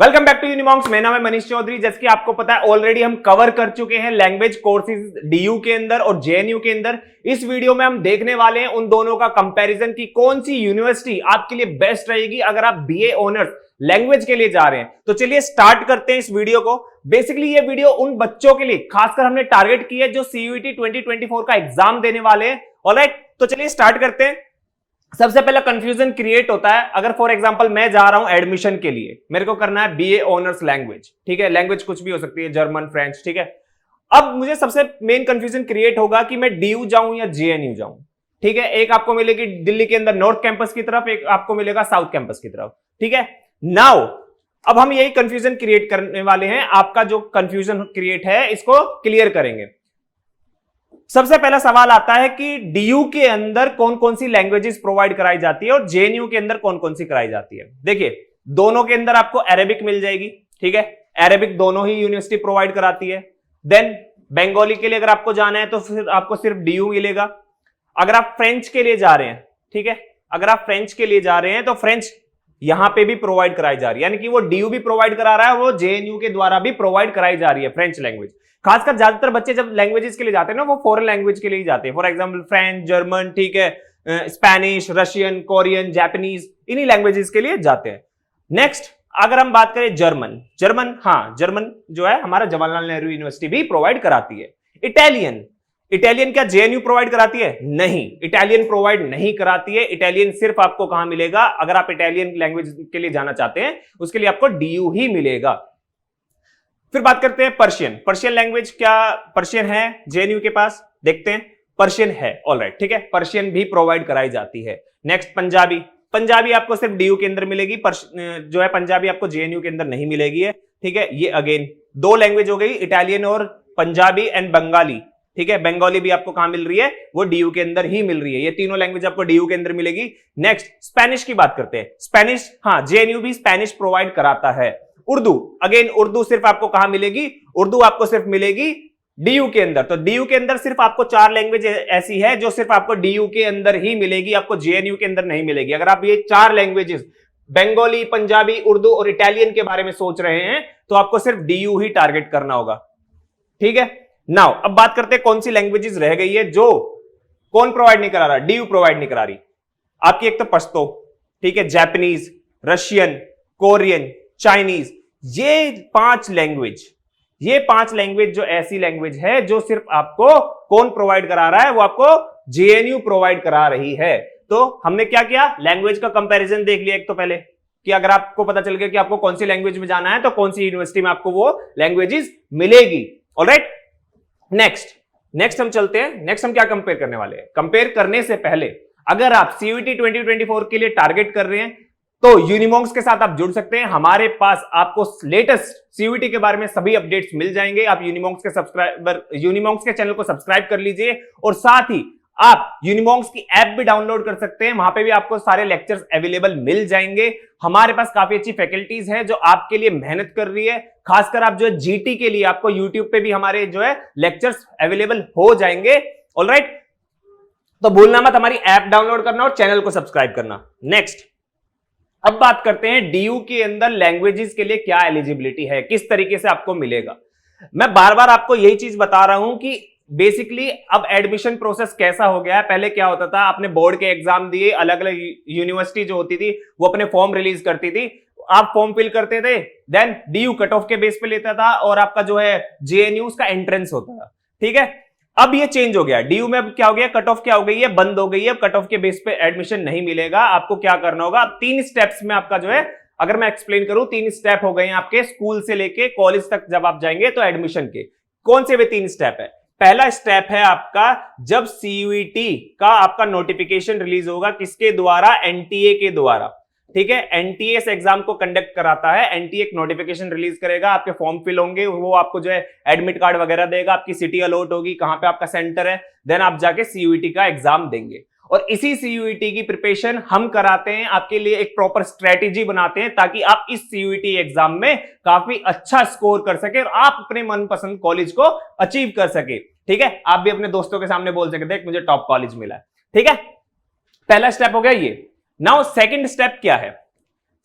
Welcome back to यूनिमॉन्क्स। मेरा नाम है मनीष चौधरी। जैसे कि आपको पता है ऑलरेडी हम कवर कर चुके हैं लैंग्वेज कोर्सेज डीयू के अंदर और जेएनयू के अंदर। इस वीडियो में हम देखने वाले हैं उन दोनों का कंपैरिजन कि कौन सी यूनिवर्सिटी आपके लिए बेस्ट रहेगी अगर आप बीए ऑनर्स लैंग्वेज के लिए जा रहे हैं। तो चलिए स्टार्ट करते हैं इस वीडियो को। बेसिकली ये वीडियो उन बच्चों के लिए खासकर हमने टारगेट की है जो सीयूईटी 2024 का एग्जाम देने वाले हैं। ऑलराइट, तो चलिए स्टार्ट करते हैं। सबसे पहला कंफ्यूजन क्रिएट होता है अगर फॉर एग्जांपल मैं जा रहा हूं एडमिशन के लिए, मेरे को करना है बीए ऑनर्स लैंग्वेज, ठीक है। लैंग्वेज कुछ भी हो सकती है, जर्मन, फ्रेंच, ठीक है। अब मुझे सबसे मेन कंफ्यूजन क्रिएट होगा कि मैं डीयू जाऊं या जेएनयू जाऊं, ठीक है। एक आपको मिलेगी दिल्ली के अंदर नॉर्थ कैंपस की तरफ, एक आपको मिलेगा साउथ कैंपस की तरफ, ठीक है। नाउ अब हम यही कंफ्यूजन क्रिएट करने वाले हैं। आपका जो कंफ्यूजन क्रिएट है इसको क्लियर करेंगे। सबसे पहला सवाल आता है कि डीयू के अंदर कौन कौन सी लैंग्वेजेस प्रोवाइड कराई जाती है और जेएनयू के अंदर कौन कौन सी कराई जाती है। देखिए, दोनों के अंदर आपको अरेबिक मिल जाएगी, ठीक है। अरेबिक दोनों ही यूनिवर्सिटी प्रोवाइड कराती है। देन बंगाली के लिए अगर आपको जाना है तो फिर आपको सिर्फ डीयू मिलेगा। अगर आप फ्रेंच के लिए जा रहे हैं, ठीक है, अगर आप फ्रेंच के लिए जा रहे हैं तो फ्रेंच यहां पे भी प्रोवाइड कराई जा रही है, यानी कि वो डीयू भी प्रोवाइड करा रहा है, वो जेएनयू के द्वारा भी प्रोवाइड कराई जा रही है फ्रेंच लैंग्वेज। खासकर ज्यादातर बच्चे जब लैंग्वेजेस के लिए जाते हैं ना, वो फॉरेन लैंग्वेज के लिए ही जाते हैं। फॉर एग्जांपल फ्रेंच, जर्मन, ठीक है, स्पेनिश, रशियन, कोरियन, जापानीज, इन्हीं लैंग्वेजेस के लिए जाते हैं। नेक्स्ट अगर हम बात करें जर्मन, हाँ, जर्मन जो है हमारा जवाहरलाल नेहरू यूनिवर्सिटी भी प्रोवाइड कराती है। इटालियन क्या जेएनयू प्रोवाइड कराती है? नहीं, इटालियन प्रोवाइड नहीं कराती है। इटालियन सिर्फ आपको कहां मिलेगा, अगर आप इटालियन लैंग्वेज के लिए जाना चाहते हैं उसके लिए आपको डीयू ही मिलेगा। फिर बात करते हैं पर्शियन लैंग्वेज। क्या पर्शियन है जेएनयू के पास? देखते हैं, पर्शियन है, ऑलराइट, ठीक है, पर्शियन भी प्रोवाइड कराई जाती है। नेक्स्ट पंजाबी आपको सिर्फ डीयू के अंदर मिलेगी, जो है पंजाबी आपको जेएनयू के अंदर नहीं मिलेगी है, ठीक है। ये अगेन दो लैंग्वेज हो गई, इटालियन और पंजाबी एंड बंगाली, ठीक है। बंगाली भी आपको कहां मिल रही है? वो डीयू के अंदर ही मिल रही है। ये तीनों लैंग्वेज आपको डीयू के अंदर मिलेगी। नेक्स्ट स्पेनिश की बात करते हैं। स्पेनिश, हाँ, जेएनयू भी स्पेनिश प्रोवाइड कराता है। उर्दू, अगेन उर्दू सिर्फ आपको कहां मिलेगी? उर्दू आपको सिर्फ मिलेगी डीयू के अंदर। तो डीयू के अंदर सिर्फ आपको 4 लैंग्वेज ऐसी है जो सिर्फ आपको डीयू के अंदर ही मिलेगी, आपको जेएनयू के अंदर नहीं मिलेगी। अगर आप ये 4 लैंग्वेजेस बंगाली, पंजाबी, उर्दू और इटालियन के बारे में सोच रहे हैं तो आपको सिर्फ डीयू ही टारगेट करना होगा, ठीक है। नाउ अब बात करते हैं कौन सी लैंग्वेजेस रह गई है जो कौन प्रोवाइड नहीं करा रहा, डीयू प्रोवाइड नहीं करा रही। आपकी एक तो पश्तो, ठीक है, जापानीज, रशियन, कोरियन, चाइनीज, ये 5 लैंग्वेज जो ऐसी लैंग्वेज है जो सिर्फ आपको कौन प्रोवाइड करा रहा है? वो आपको जेएनयू प्रोवाइड करा रही है। तो हमने क्या किया, लैंग्वेज का कंपैरिजन देख लिया एक तो पहले, कि अगर आपको पता चल गया कि आपको कौन सी लैंग्वेज में जाना है तो कौन सी यूनिवर्सिटी में आपको वो लैंग्वेजेस मिलेगी। ऑलराइट, नेक्स्ट हम चलते हैं। नेक्स्ट हम क्या कंपेयर करने वाले हैं? कंपेयर करने से पहले अगर आप सीयूईटी 2024 के लिए टारगेट कर रहे हैं तो यूनिमॉन्क्स के साथ आप जुड़ सकते हैं। हमारे पास आपको लेटेस्ट सीयूईटी के बारे में सभी अपडेट्स मिल जाएंगे। आप यूनिमॉन्क्स के चैनल को सब्सक्राइब कर लीजिए और साथ ही आप यूनिमॉन्क्स की ऐप भी डाउनलोड कर सकते हैं। वहां पे भी आपको सारे लेक्चर्स अवेलेबल मिल जाएंगे। हमारे पास काफी अच्छी फैकल्टीज है जो आपके लिए मेहनत कर रही है। खासकर आप जो है जीटी के लिए आपको यूट्यूब पे भी हमारे जो है लेक्चर्स अवेलेबल हो जाएंगे। ऑलराइट, तो भूलना मत हमारी ऐप डाउनलोड करना और चैनल को सब्सक्राइब करना। नेक्स्ट अब बात करते हैं डीयू के अंदर लैंग्वेजेस के लिए क्या एलिजिबिलिटी है, किस तरीके से आपको मिलेगा। मैं बार बार आपको यही चीज बता रहा हूं कि बेसिकली अब एडमिशन प्रोसेस कैसा हो गया है। पहले क्या होता था, आपने बोर्ड के एग्जाम दिए, अलग अलग यूनिवर्सिटी जो होती थी वो अपने फॉर्म रिलीज करती थी, आप फॉर्म फिल करते थे, देन डीयू कट ऑफ के बेस पे लेता था और आपका जो है जेएनयू उसका एंट्रेंस होता था, ठीक है। अब ये चेंज हो गया, डीयू में अब क्या हो गया, कट ऑफ क्या हो गई है, बंद हो गई है। कट ऑफ के बेस पे एडमिशन नहीं मिलेगा। आपको क्या करना होगा, अब 3 स्टेप्स में आपका जो है, अगर मैं एक्सप्लेन करूं, 3 स्टेप हो गए हैं आपके स्कूल से लेके कॉलेज तक जब आप जाएंगे तो एडमिशन के। कौन से वे 3 स्टेप है? पहला स्टेप है आपका जब सीयूईटी का आपका नोटिफिकेशन रिलीज होगा, किसके द्वारा? एनटीए के द्वारा, ठीक है। एनटीए इस एग्जाम को कंडक्ट कराता है। एनटीए एक नोटिफिकेशन रिलीज करेगा, आपके फॉर्म फिल होंगे, वो आपको जो है एडमिट कार्ड वगैरह देगा, आपकी सिटी अलॉट होगी, कहां पे आपका सेंटर है, देन आप जाके सीयूईटी का एग्जाम देंगे। और इसी सीयूईटी की प्रिपरेशन हम कराते हैं, आपके लिए एक प्रॉपर स्ट्रेटेजी बनाते हैं ताकि आप इस सीयूईटी एग्जाम में काफी अच्छा स्कोर कर सके और आप अपने मनपसंद कॉलेज को अचीव कर सके, ठीक है। आप भी अपने दोस्तों के सामने बोल सके, देख मुझे टॉप कॉलेज मिला है, ठीक है। पहला स्टेप हो गया ये। नाउ सेकंड स्टेप क्या है?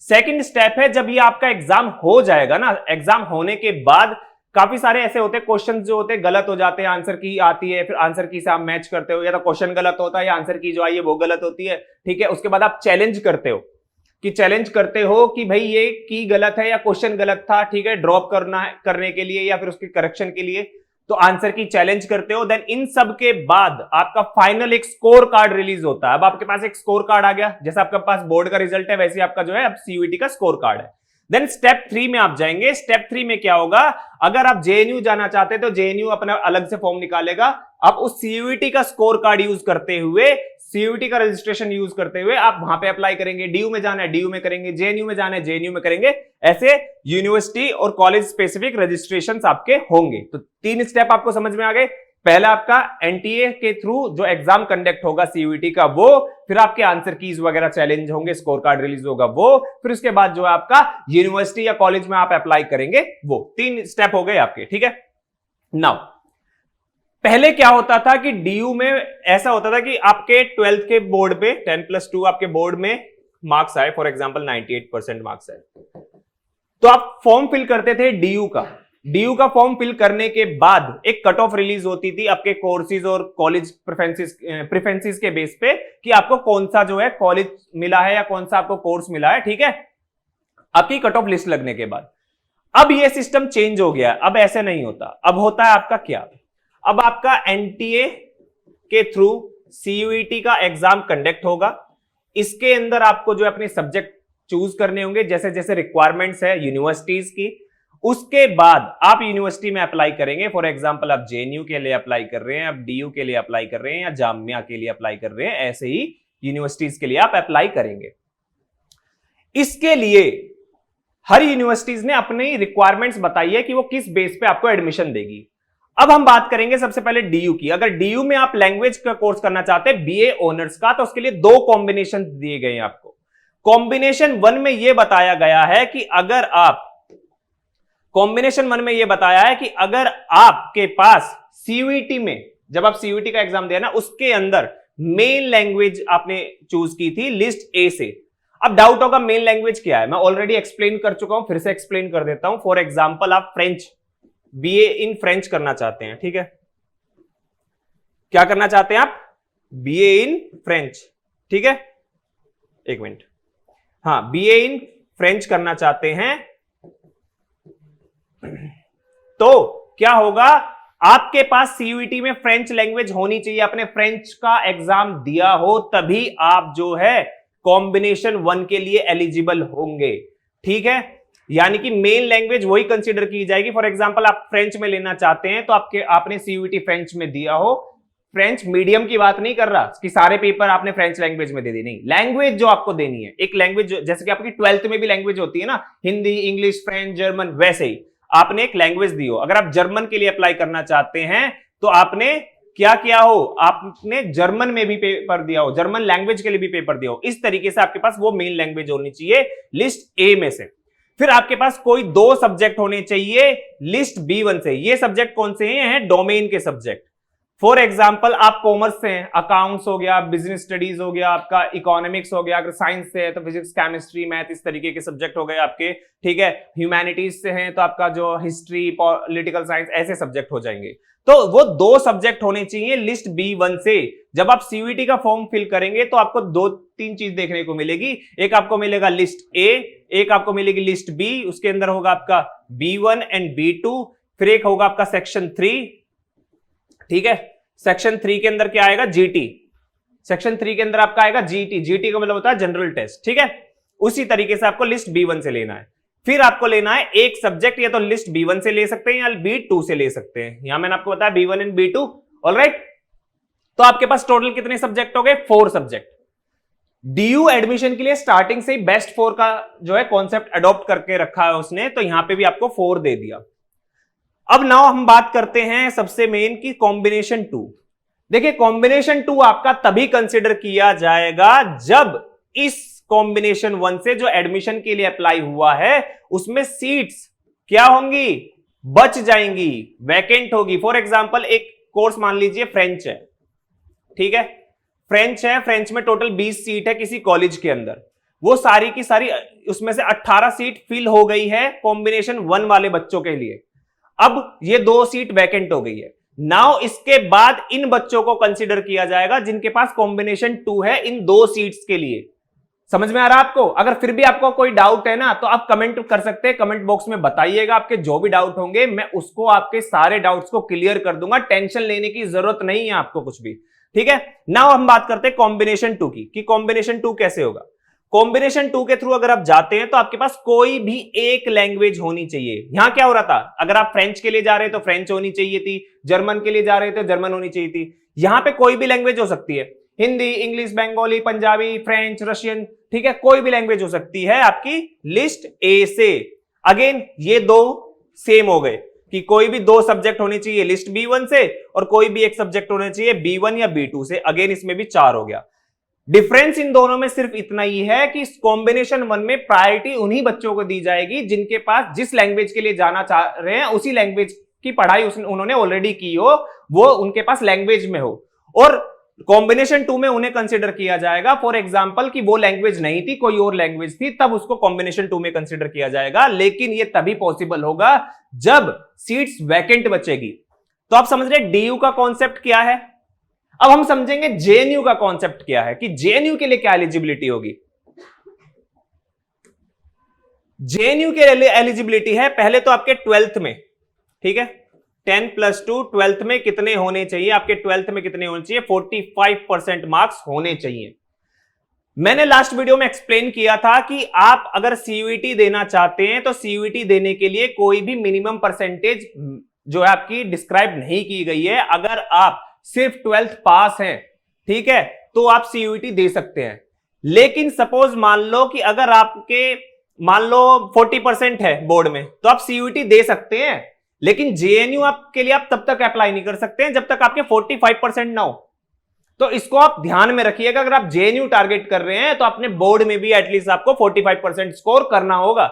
सेकंड स्टेप है जब ये आपका एग्जाम हो जाएगा ना, एग्जाम होने के बाद काफी सारे ऐसे होते हैं क्वेश्चन जो होते हैं गलत हो जाते हैं, आंसर की आती है, फिर आंसर की से आप मैच करते हो, या तो क्वेश्चन गलत होता है या आंसर की जो आई है वो गलत होती है, ठीक है। उसके बाद आप चैलेंज करते हो कि भाई ये की गलत है या क्वेश्चन गलत था, ठीक है, ड्रॉप करना है करने के लिए या फिर उसके करेक्शन के लिए, तो आंसर की चैलेंज करते हो। देन इन सब के बाद आपका फाइनल एक स्कोर कार्ड रिलीज होता है। अब आपके पास एक स्कोर कार्ड आ गया, जैसे आपके पास बोर्ड का रिजल्ट है वैसे आपका जो है अब सीयूईटी का स्कोर कार्ड है। देन स्टेप 3 में आप जाएंगे। स्टेप 3 में क्या होगा, अगर आप जेएनयू जाना चाहते हैं तो जेएनयू अपना अलग से फॉर्म निकालेगा। आप उस सीयूईटी का स्कोर कार्ड यूज करते हुए, सीयूईटी का रजिस्ट्रेशन यूज करते हुए आप वहां पे अप्लाई करेंगे। डीयू में जाना है डीयू में करेंगे, जेएनयू में जाना है जेएनयू में करेंगे। ऐसे यूनिवर्सिटी और कॉलेज स्पेसिफिक रजिस्ट्रेशन आपके होंगे। तो 3 स्टेप आपको समझ में आ गए। पहला आपका एनटीए के थ्रू जो एग्जाम कंडक्ट होगा सीयूईटी का वो, फिर आपके आंसर कीज वगैरह चैलेंज होंगे, स्कोर कार्ड रिलीज होगा वो, फिर उसके बाद जो है आपका यूनिवर्सिटी या कॉलेज में आप अप्लाई करेंगे वो। 3 स्टेप हो गए आपके, ठीक है। नाउ पहले क्या होता था कि डीयू में ऐसा होता था कि आपके 12th के बोर्ड पे 10+2 आपके बोर्ड में मार्क्स आए, फॉर एग्जांपल 98% मार्क्स आए, तो आप फॉर्म फिल करते थे डीयू का। डीयू का फॉर्म फिल करने के बाद एक कट ऑफ रिलीज होती थी आपके कोर्सेज और कॉलेज प्रेफरेंसेस के बेस पे कि आपको कौन सा जो है कॉलेज मिला है या कौन सा आपको कोर्स मिला है, ठीक है, आपकी कट ऑफ लिस्ट लगने के बाद। अब ये सिस्टम चेंज हो गया, अब ऐसे नहीं होता। अब होता है आपका क्या, अब आपका एनटीए के थ्रू सीयूईटी का एग्जाम कंडक्ट होगा। इसके अंदर आपको जो अपने सब्जेक्ट चूज करने होंगे जैसे जैसे रिक्वायरमेंट्स है यूनिवर्सिटीज की। उसके बाद आप यूनिवर्सिटी में अप्लाई करेंगे। फॉर एग्जांपल आप जेएनयू के लिए अप्लाई कर रहे हैं, आप डीयू के लिए अप्लाई कर रहे हैं या जामिया के लिए अप्लाई कर रहे हैं, ऐसे ही यूनिवर्सिटीज के लिए आप अप्लाई करेंगे। इसके लिए हर यूनिवर्सिटीज ने अपनी रिक्वायरमेंट्स बताई है कि वो किस बेस पे आपको एडमिशन देगी। अब हम बात करेंगे सबसे पहले डीयू की। अगर डीयू में आप लैंग्वेज का कोर्स करना चाहते हैं बीए ऑनर्स का, तो उसके लिए 2 कॉम्बिनेशन दिए गए हैं आपको। कॉम्बिनेशन 1 में यह बताया गया है कि अगर आप कॉम्बिनेशन 1 में यह बताया है कि अगर आपके पास सीयूईटी में, जब आप सीयूईटी का एग्जाम दिया ना, उसके अंदर मेन लैंग्वेज आपने चूज की थी लिस्ट ए से। अब डाउट होगा मेन लैंग्वेज क्या है, मैं ऑलरेडी एक्सप्लेन कर चुका हूं, फिर से एक्सप्लेन कर देता हूं। फॉर एग्जांपल आप फ्रेंच, बीए इन फ्रेंच करना चाहते हैं, ठीक है, क्या करना चाहते हैं आप, बीए इन फ्रेंच, ठीक है, एक मिनट, हाँ, बीए इन फ्रेंच करना चाहते हैं, तो क्या होगा, आपके पास सीयूईटी में फ्रेंच लैंग्वेज होनी चाहिए, आपने फ्रेंच का एग्जाम दिया हो तभी आप जो है कॉम्बिनेशन 1 के लिए एलिजिबल होंगे, ठीक है। यानी कि मेन लैंग्वेज वही कंसीडर की जाएगी। फॉर एग्जांपल आप फ्रेंच में लेना चाहते हैं तो आपने सीयूईटी फ्रेंच में दिया हो, फ्रेंच मीडियम की बात नहीं कर रहा कि सारे पेपर आपने फ्रेंच लैंग्वेज में दे दी, नहीं, लैंग्वेज जो आपको देनी है, एक लैंग्वेज जैसे कि आपकी 12th में भी लैंग्वेज होती है ना, हिंदी, इंग्लिश, फ्रेंच, जर्मन, वैसे ही आपने एक लैंग्वेज दी हो। अगर आप जर्मन के लिए अप्लाई करना चाहते हैं तो आपने क्या किया हो, आपने जर्मन में भी पेपर दिया हो, जर्मन लैंग्वेज के लिए भी पेपर दिया हो। इस तरीके से आपके पास वो मेन लैंग्वेज होनी चाहिए लिस्ट ए में से। फिर आपके पास कोई 2 सब्जेक्ट होने चाहिए लिस्ट B1 से। ये सब्जेक्ट कौन से हैं, डोमेन के सब्जेक्ट। फॉर एग्जाम्पल आप कॉमर्स से हैं, अकाउंट्स हो गया, बिजनेस स्टडीज हो गया, आपका इकोनॉमिक्स हो गया, अगर साइंस से है तो फिजिक्स, केमिस्ट्री, मैथ, इस तरीके के सब्जेक्ट हो गए आपके, ठीक है। ह्यूमैनिटीज से हैं तो आपका जो हिस्ट्री, पॉलिटिकल साइंस, ऐसे सब्जेक्ट हो जाएंगे। तो वो 2 सब्जेक्ट होने चाहिए लिस्ट B1 से। जब आप सीयूईटी का फॉर्म फिल करेंगे तो आपको 2-3 चीज देखने को मिलेगी। एक आपको मिलेगा लिस्ट ए, एक आपको मिलेगी लिस्ट बी, उसके अंदर होगा आपका B1 एंड B2, फिर एक होगा आपका सेक्शन 3, ठीक है। सेक्शन 3 के अंदर क्या आएगा, जीटी। सेक्शन 3 के अंदर आपका आएगा जीटी। जीटी का मतलब होता है जनरल टेस्ट, ठीक है। उसी तरीके से आपको लिस्ट B1 से लेना है। फिर आपको लेना है एक सब्जेक्ट, या तो लिस्ट B1 से ले सकते हैं या B2 से ले सकते हैं। यहां मैंने आपको बताया B1 एंड B2, ऑलराइट। तो आपके पास टोटल कितने सब्जेक्ट हो गए, 4 सब्जेक्ट। डीयू एडमिशन के लिए स्टार्टिंग से ही बेस्ट 4 का जो है कॉन्सेप्ट अडॉप्ट करके रखा है उसने, तो यहां पे भी आपको 4 दे दिया। अब नाउ हम बात करते हैं सबसे मेन की कॉम्बिनेशन 2। देखिए कॉम्बिनेशन 2 आपका तभी कंसिडर किया जाएगा जब इस कॉम्बिनेशन 1 से जो एडमिशन के लिए अप्लाई हुआ है उसमें सीट्स क्या होंगी, बच जाएंगी, वैकेंट होगी। फॉर एग्जांपल एक कोर्स मान लीजिए फ्रेंच है, ठीक है, फ्रेंच है, फ्रेंच में टोटल 20 सीट है किसी कॉलेज के अंदर। वो सारी की सारी उसमें से 18 सीट फिल हो गई है कॉम्बिनेशन 1 वाले बच्चों के लिए। अब ये 2 सीट वैकेंट हो गई है। नाउ इसके बाद इन बच्चों को कंसीडर किया जाएगा जिनके पास कॉम्बिनेशन 2 है इन 2 सीट्स के लिए। समझ में आ रहा है आपको? अगर फिर भी आपको कोई डाउट है ना तो आप कमेंट कर सकते हैं, कमेंट बॉक्स में बताइएगा आपके जो भी डाउट होंगे, मैं उसको आपके सारे डाउट्स को क्लियर कर दूंगा। टेंशन लेने की जरूरत नहीं है आपको कुछ भी, ठीक है। नाउ हम बात करते हैं कॉम्बिनेशन 2 की, कि कॉम्बिनेशन 2 कैसे होगा। कॉम्बिनेशन 2 के थ्रू अगर आप जाते हैं तो आपके पास कोई भी एक लैंग्वेज होनी चाहिए। यहां क्या हो रहा था, अगर आप फ्रेंच के लिए जा रहे हैं तो फ्रेंच होनी चाहिए थी, जर्मन के लिए जा रहे थे तो जर्मन होनी चाहिए थी। यहां पे कोई भी लैंग्वेज हो सकती है, Hindi, English, Bengali, Punjabi, French, Russian, ठीक है, कोई भी लैंग्वेज हो सकती है आपकी लिस्ट ए से। अगेन ये 2 सेम हो गए कि कोई भी 2 सब्जेक्ट होने चाहिए लिस्ट B1 से और कोई भी एक सब्जेक्ट होना चाहिए B1 या B2 से। अगेन इसमें भी 4 हो गया। डिफरेंस इन दोनों में सिर्फ इतना ही है कि कॉम्बिनेशन 1 में प्रायोरिटी उन्हीं बच्चों को दी जाएगी जिनके पास जिस लैंग्वेज के लिए जाना चाह रहे हैं उसी लैंग्वेज की पढ़ाई उन्होंने ऑलरेडी की हो, वो उनके पास लैंग्वेज में हो। और कॉम्बिनेशन 2 में उन्हें कंसीडर किया जाएगा फॉर एग्जांपल कि वो लैंग्वेज नहीं थी, कोई और लैंग्वेज थी, तब उसको कॉम्बिनेशन 2 में कंसीडर किया जाएगा। लेकिन ये तभी पॉसिबल होगा जब सीट्स वैकेंट बचेगी। तो आप समझ रहे डीयू का कॉन्सेप्ट क्या है। अब हम समझेंगे जेएनयू का कॉन्सेप्ट क्या है, कि जेएनयू के लिए क्या एलिजिबिलिटी होगी। जेएनयू के लिए एलिजिबिलिटी है पहले तो आपके 12th में, ठीक है, 10+2 12th में कितने होने चाहिए, आपके 12th में कितने होने चाहिए, 45% मार्क्स होने चाहिए। मैंने लास्ट वीडियो में एक्सप्लेन किया था कि आप अगर सीयूईटी देना चाहते हैं तो सीयूईटी देने के लिए कोई भी मिनिमम परसेंटेज जो है आपकी डिस्क्राइब नहीं की गई है। अगर आप सिर्फ 12th पास हैं, ठीक है, तो आप सीयूईटी दे सकते हैं। लेकिन सपोज मान लो कि अगर आपके मान लो 40% है बोर्ड में, तो आप सीयूईटी दे सकते हैं। लेकिन जेएनयू आपके लिए आप तब तक अप्लाई नहीं कर सकते हैं जब तक आपके 45% ना हो। तो इसको आप ध्यान में रखिएगा। अगर आप जेएनयू टारगेट कर रहे हैं तो अपने बोर्ड में भी एटलीस्ट आपको 45% स्कोर करना होगा।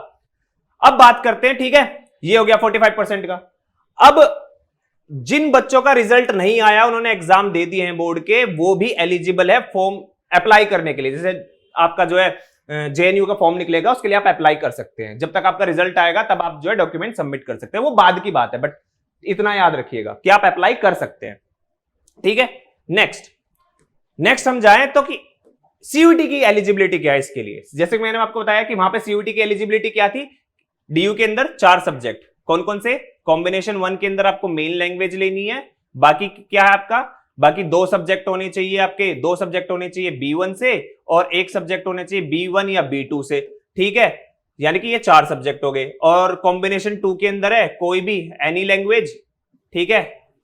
अब बात करते हैं, ठीक है, ये हो गया 45% का। अब जिन बच्चों का रिजल्ट नहीं आया, उन्होंने एग्जाम दे दिए हैं बोर्ड के, वो भी एलिजिबल है फॉर्म अप्लाई करने के लिए। जैसे आपका जो है जेएनयू का फॉर्म निकलेगा, उसके लिए आप अप्लाई कर सकते हैं। जब तक आपका रिजल्ट आएगा तब आप जो है डॉक्यूमेंट सबमिट कर सकते हैं, वो बाद की बात है, बट इतना याद रखिएगा कि आप अप्लाई कर सकते हैं, ठीक है। नेक्स्ट हम जाएं तो कि सीयूईटी की एलिजिबिलिटी क्या है इसके लिए। जैसे कि मैंने आपको बताया कि वहां पे सीयूईटी की एलिजिबिलिटी क्या थी, डीयू के अंदर 4 सब्जेक्ट, कौन कौन से, कॉम्बिनेशन 1 के अंदर आपको मेन लैंग्वेज लेनी है, बाकी क्या है आपका, बाकी 2 सब्जेक्ट होने चाहिए आपके, 2 सब्जेक्ट होने चाहिए B1 से और 1 सब्जेक्ट होने चाहिए B1 या B2 से, ठीक है, यानी कि ये 4 सब्जेक्ट हो गए। और कॉम्बिनेशन 2 के अंदर है कोई भी एनी लैंग्वेज, ठीक है,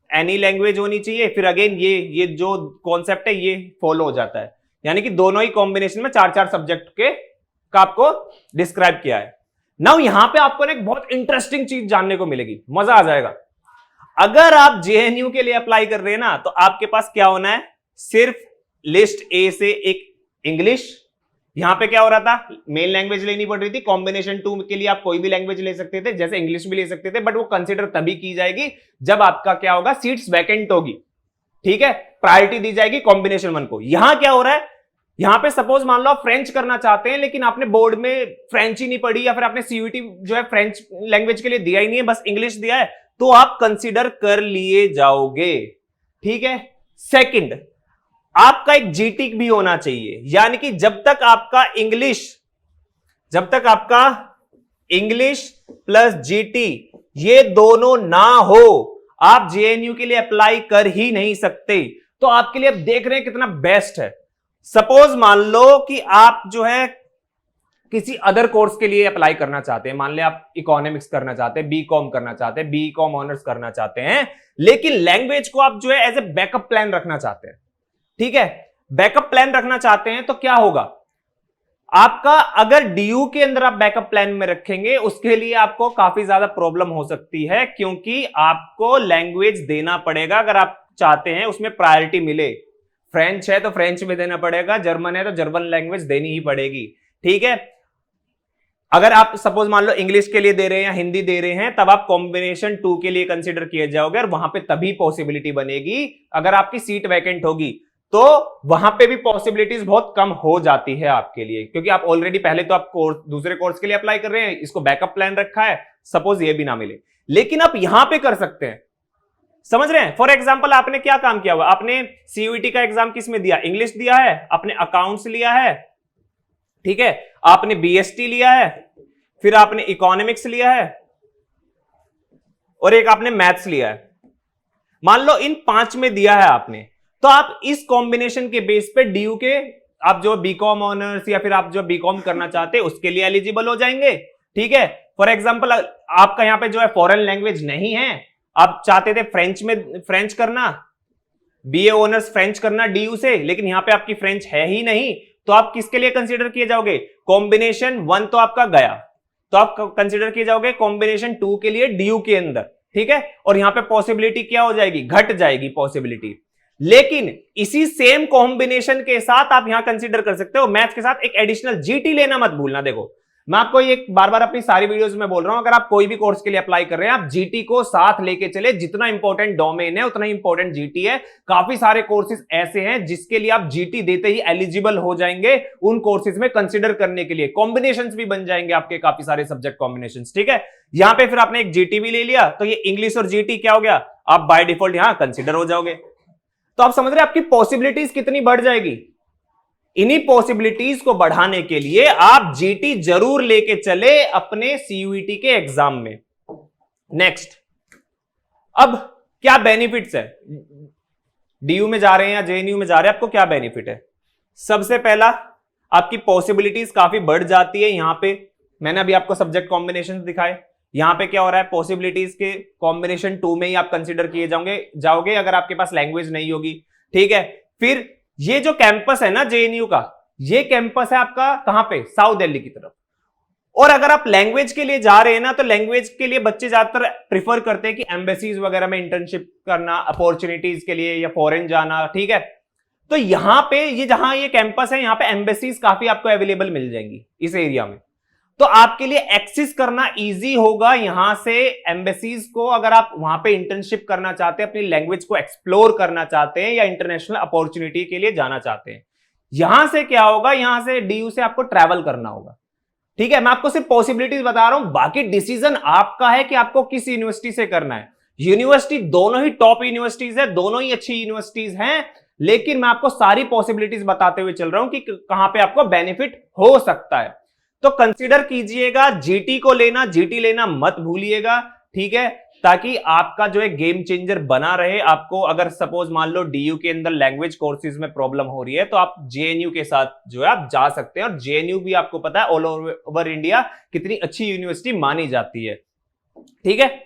एनी लैंग्वेज होनी चाहिए। फिर अगेन ये जो कॉन्सेप्ट है ये फॉलो हो जाता है, यानी कि दोनों ही कॉम्बिनेशन में 4-4 सब्जेक्ट के का आपको डिस्क्राइब किया है। नाउ यहां पे आपको एक बहुत इंटरेस्टिंग चीज जानने को मिलेगी, मजा आ जाएगा। अगर आप जेएनयू के लिए अप्लाई कर रहे हैं ना, तो आपके पास क्या होना है, सिर्फ लिस्ट ए से एक इंग्लिश। यहां पे क्या हो रहा था, मेन लैंग्वेज लेनी पड़ रही थी। कॉम्बिनेशन 2 के लिए आप कोई भी लैंग्वेज ले सकते थे, जैसे इंग्लिश भी ले सकते थे, बट वो कंसीडर तभी की जाएगी जब आपका क्या होगा, सीट्स वैकेंट होगी, ठीक है, प्रायोरिटी दी जाएगी कॉम्बिनेशन 1 को। यहां क्या हो रहा है, यहां पे सपोज मान लो आप फ्रेंच करना चाहते हैं, लेकिन आपने बोर्ड में फ्रेंच ही नहीं पढ़ी, या फिर आपने सीयूईटी जो है फ्रेंच लैंग्वेज के लिए दिया ही नहीं है, बस इंग्लिश दिया है, तो आप कंसीडर कर लिए जाओगे, ठीक है। सेकंड, आपका एक जीटी भी होना चाहिए, यानी कि जब तक आपका इंग्लिश प्लस जीटी ये दोनों ना हो, आप जेएनयू के लिए अप्लाई कर ही नहीं सकते। तो आपके लिए अब देख रहे हैं कितना बेस्ट है। सपोज मान लो कि आप जो है किसी अदर कोर्स के लिए अप्लाई करना चाहते हैं, मान ले आप इकोनॉमिक्स करना चाहते हैं, बीकॉम करना चाहते हैं, बीकॉम ऑनर्स करना चाहते हैं, लेकिन लैंग्वेज को आप जो है एज ए बैकअप प्लान रखना चाहते हैं, ठीक है, बैकअप प्लान रखना चाहते हैं, तो क्या होगा आपका, अगर डीयू के अंदर आप बैकअप प्लान में रखेंगे, उसके लिए आपको काफी ज्यादा प्रॉब्लम हो सकती है, क्योंकि आपको लैंग्वेज देना पड़ेगा अगर आप चाहते हैं उसमें प्रायोरिटी मिले। फ्रेंच है तो फ्रेंच में देना पड़ेगा, जर्मन है तो जर्मन लैंग्वेज देनी ही पड़ेगी, ठीक है। अगर आप सपोज मान लो इंग्लिश के लिए दे रहे हैं या हिंदी दे रहे हैं, तब आप कॉम्बिनेशन 2 के लिए कंसीडर किए जाओगे, और वहां पे तभी पॉसिबिलिटी बनेगी अगर आपकी सीट वैकेंट होगी। तो वहां पे भी पॉसिबिलिटीज बहुत कम हो जाती है आपके लिए, क्योंकि आप ऑलरेडी पहले तो आप दूसरे कोर्स के लिए अप्लाई कर रहे हैं, इसको बैकअप प्लान रखा है, सपोज ये भी ना मिले, लेकिन आप यहां पे कर सकते हैं। समझ रहे हैं? फॉर एग्जाम्पल आपने क्या काम किया हुआ, आपने सीयूईटी का एग्जाम किस में दिया, इंग्लिश दिया है, आपने अकाउंट्स लिया है, ठीक है, आपने बीएसटी लिया है, फिर आपने इकोनॉमिक्स लिया है और एक आपने मैथ्स लिया है। मान लो इन 5 में दिया है आपने, तो आप इस कॉम्बिनेशन के बेस पे डीयू के आप जो बीकॉम ऑनर्स या फिर आप जो बीकॉम करना चाहते हैं उसके लिए एलिजिबल हो जाएंगे। ठीक है, फॉर एग्जांपल आपका यहां पे जो है फॉरेन लैंग्वेज नहीं है, आप चाहते थे फ्रेंच करना, बीए ऑनर्स फ्रेंच करना डीयू से, लेकिन यहां पे आपकी फ्रेंच है ही नहीं, तो आप किसके लिए कंसीडर किए जाओगे, कॉम्बिनेशन 1 तो आपका गया, तो आप कंसीडर किए जाओगे कॉम्बिनेशन 2 के लिए डीयू के अंदर। ठीक है, और यहां पे पॉसिबिलिटी क्या हो जाएगी, घट जाएगी पॉसिबिलिटी। लेकिन इसी सेम कॉम्बिनेशन के साथ आप यहां कंसीडर कर सकते हो मैथ्स के साथ एक एडिशनल जीटी लेना मत भूलना। देखो मैं आपको ये बार बार अपनी सारी वीडियोस में बोल रहा हूं, अगर आप कोई भी कोर्स के लिए अप्लाई कर रहे हैं आप जीटी को साथ लेके चले, जितना इंपॉर्टेंट डोमेन है उतना इंपॉर्टेंट जीटी है। काफी सारे कोर्सेज ऐसे हैं जिसके लिए आप जीटी देते ही एलिजिबल हो जाएंगे उन कोर्सेज में कंसीडर करने के लिए, कॉम्बिनेशंस भी बन जाएंगे आपके, काफी सारे सब्जेक्ट कॉम्बिनेशंस। ठीक है, यहां पे फिर आपने एक जीटी भी ले लिया, तो ये इंग्लिश और जीटी क्या हो गया, आप बाय डिफॉल्ट यहां कंसीडर हो जाओगे। तो आप समझ रहे हैं आपकी पॉसिबिलिटीज कितनी बढ़ जाएगी। इन्हीं पॉसिबिलिटीज को बढ़ाने के लिए आप जीटी जरूर लेके चले अपने सीयूईटी के एग्जाम में। नेक्स्ट, अब क्या बेनिफिट्स है, डीयू में जा रहे हैं या जेएनयू में जा रहे हैं, आपको क्या बेनिफिट है। सबसे पहला, आपकी पॉसिबिलिटीज काफी बढ़ जाती है। यहां पे मैंने अभी आपको सब्जेक्ट कॉम्बिनेशन दिखाए, यहां पे क्या हो रहा है, पॉसिबिलिटीज के कॉम्बिनेशन 2 में ही आप कंसीडर किए जाओगे अगर आपके पास लैंग्वेज नहीं होगी। ठीक है, फिर ये जो कैंपस है ना जेएनयू का, ये कैंपस है आपका कहां पे, साउथ दिल्ली की तरफ। और अगर आप लैंग्वेज के लिए जा रहे हैं ना, तो लैंग्वेज के लिए बच्चे ज्यादातर प्रिफर करते हैं कि एम्बेसीज वगैरह में इंटर्नशिप करना, अपॉर्चुनिटीज के लिए या फॉरेन जाना। ठीक है, तो यहां पे ये जहां ये कैंपस है, यहां पे एम्बेसीज काफी आपको अवेलेबल मिल जाएंगी इस एरिया में, तो आपके लिए एक्सेस करना इजी होगा यहां से एम्बेसीज को। अगर आप वहां पे इंटर्नशिप करना चाहते हैं, अपनी लैंग्वेज को एक्सप्लोर करना चाहते हैं या इंटरनेशनल अपॉर्चुनिटी के लिए जाना चाहते हैं, यहां से क्या होगा, यहां से डीयू से आपको ट्रैवल करना होगा। ठीक है, मैं आपको सिर्फ पॉसिबिलिटीज बता रहा हूं, बाकी डिसीजन आपका है कि आपको किस यूनिवर्सिटी से करना है। यूनिवर्सिटी दोनों ही टॉप यूनिवर्सिटीज है, दोनों ही अच्छी यूनिवर्सिटीज हैं, लेकिन मैं आपको सारी पॉसिबिलिटीज बताते हुए चल रहा हूं कि कहां पे आपको बेनिफिट हो सकता है। तो कंसीडर कीजिएगा जीटी को लेना, जीटी लेना मत भूलिएगा। ठीक है, ताकि आपका जो है गेम चेंजर बना रहे। आपको अगर सपोज मान लो डीयू के अंदर लैंग्वेज कोर्सेज में प्रॉब्लम हो रही है, तो आप जेएनयू के साथ जो है आप जा सकते हैं, और जेएनयू भी आपको पता है ऑल ओवर इंडिया कितनी अच्छी यूनिवर्सिटी मानी जाती है। ठीक है,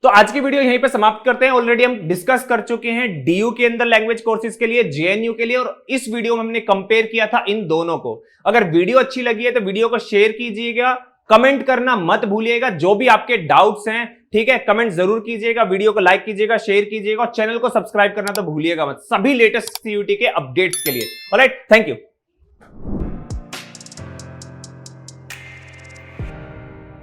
तो आज की वीडियो यहीं पे समाप्त करते हैं। ऑलरेडी हम डिस्कस कर चुके हैं डीयू के अंदर लैंग्वेज कोर्सेज के लिए, जेएनयू के लिए, और इस वीडियो में हमने कंपेयर किया था इन दोनों को। अगर वीडियो अच्छी लगी है तो वीडियो को शेयर कीजिएगा, कमेंट करना मत भूलिएगा, जो भी आपके डाउट्स हैं, ठीक है, कमेंट जरूर कीजिएगा, वीडियो को लाइक कीजिएगा, शेयर कीजिएगा, और चैनल को सब्सक्राइब करना तो भूलिएगा मत, सभी लेटेस्ट सीयूईटी के अपडेट्स के लिए। Alright, thank you.